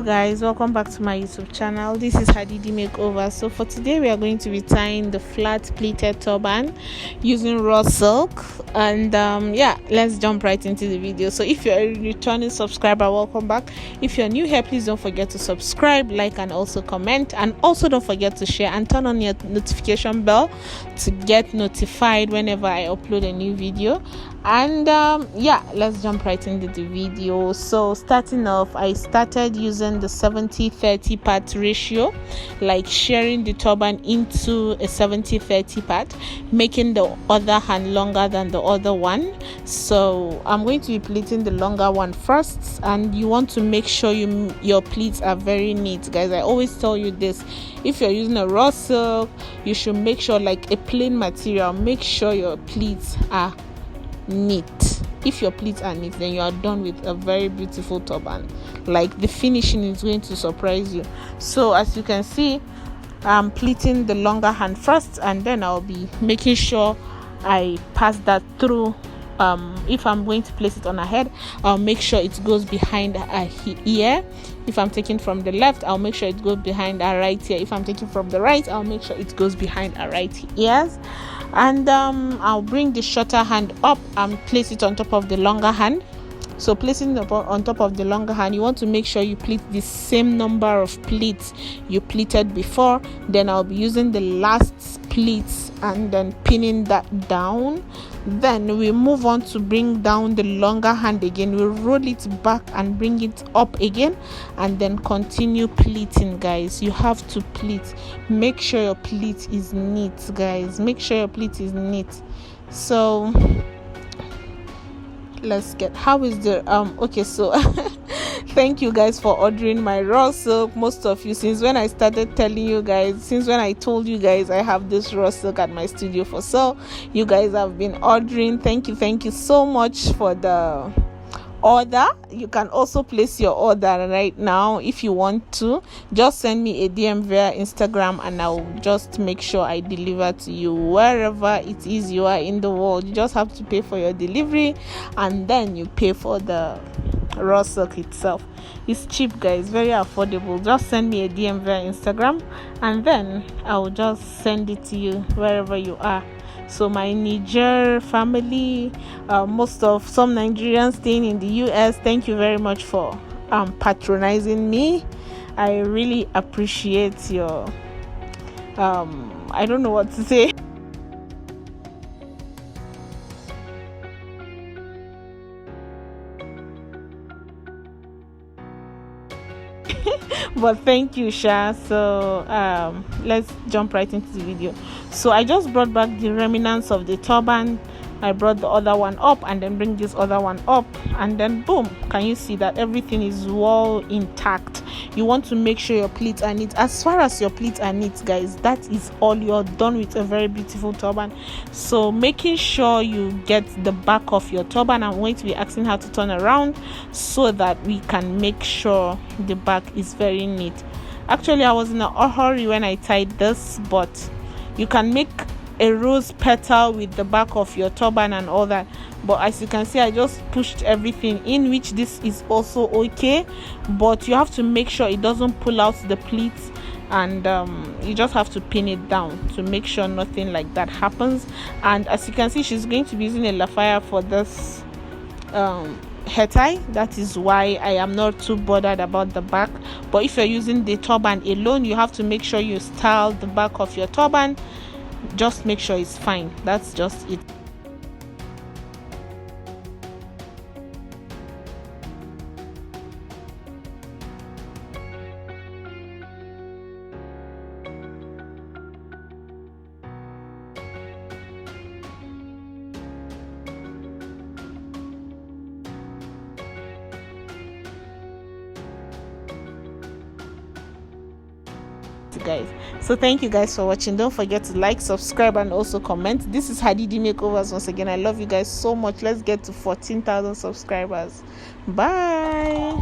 guys, welcome back to my YouTube channel. This is Hadidi Makeover. So for today we are going to be tying the flat pleated turban using raw silk, and yeah, let's jump right into the video. So if you're a returning subscriber, welcome back. If you're new here, please don't forget to subscribe, like, and also comment, and also don't forget to share and turn on your notification bell to get notified whenever I upload a new video. And yeah, let's jump right into the video. So starting off, I started using the 70-30 part ratio, like sharing the turban into a 70-30 part, making the other hand longer than the other one. So I'm going to be pleating the longer one first, and you want to make sure your pleats are very neat, guys. I always tell you this: if you're using a raw silk, you should make sure, like a plain material, make sure your pleats are neat. If your pleats are neat, then you are done with a very beautiful turban. Like, the finishing is going to surprise you. So as you can see, I'm pleating the longer hand first, and then I'll be making sure I pass that through. If I'm going to place it on her head, I'll make sure it goes behind her ear. If I'm taking from the left, I'll make sure it goes behind her right ear. If I'm taking from the right, I'll make sure it goes behind her right ears. And I'll bring the shorter hand up and place it on top of the longer hand. So placing it on top of the longer hand, you want to make sure you pleat the same number of pleats you pleated before. Then I'll be using the last pleats and then pinning that down. Then we move on to bring down the longer hand again. We roll it back and bring it up again, and then continue pleating, guys. You have to pleat. Make sure your pleat is neat, guys. Make sure your pleat is neat. So let's get, how is the okay, so thank you guys for ordering my raw silk. Most of you, since when I started telling you guys, since when I told you guys I have this raw silk at my studio for sale, you guys have been ordering. Thank you so much for the order. You can also place your order right now if you want to. Just send me a DM via Instagram, and I'll just make sure I deliver to you wherever it is you are in the world. You just have to pay for your delivery, and then you pay for the raw silk itself. It's cheap, guys, very affordable. Just send me a DM via Instagram, and then I'll just send it to you wherever you are. So my Niger family, some Nigerians staying in the US, thank you very much for patronizing me. I really appreciate your I don't know what to say. But thank you, Sha. So let's jump right into the video. So I just brought back the remnants of the turban. I brought the other one up, and then bring this other one up, and then boom, can you see that everything is well intact? You want to make sure your pleats are neat. As far as your pleats are neat, guys, that is all. You're done with a very beautiful turban. So making sure you get the back of your turban, I'm going to be asking her to turn around so that we can make sure the back is very neat. Actually, I was in a hurry when I tied this, but you can make a rose petal with the back of your turban and all that. But as you can see, I just pushed everything in, which this is also okay, but you have to make sure it doesn't pull out the pleats, and you just have to pin it down to make sure nothing like that happens. And as you can see, she's going to be using a lafaya for this hair tie. That is why I am not too bothered about the back. But if you're using the turban alone, you have to make sure you style the back of your turban. Just make sure it's fine. That's just it. Guys, so thank you guys for watching. Don't forget to like, subscribe, and also comment. This is Hadidi Makeovers once again. I love you guys so much. Let's get to 14,000 subscribers. Bye.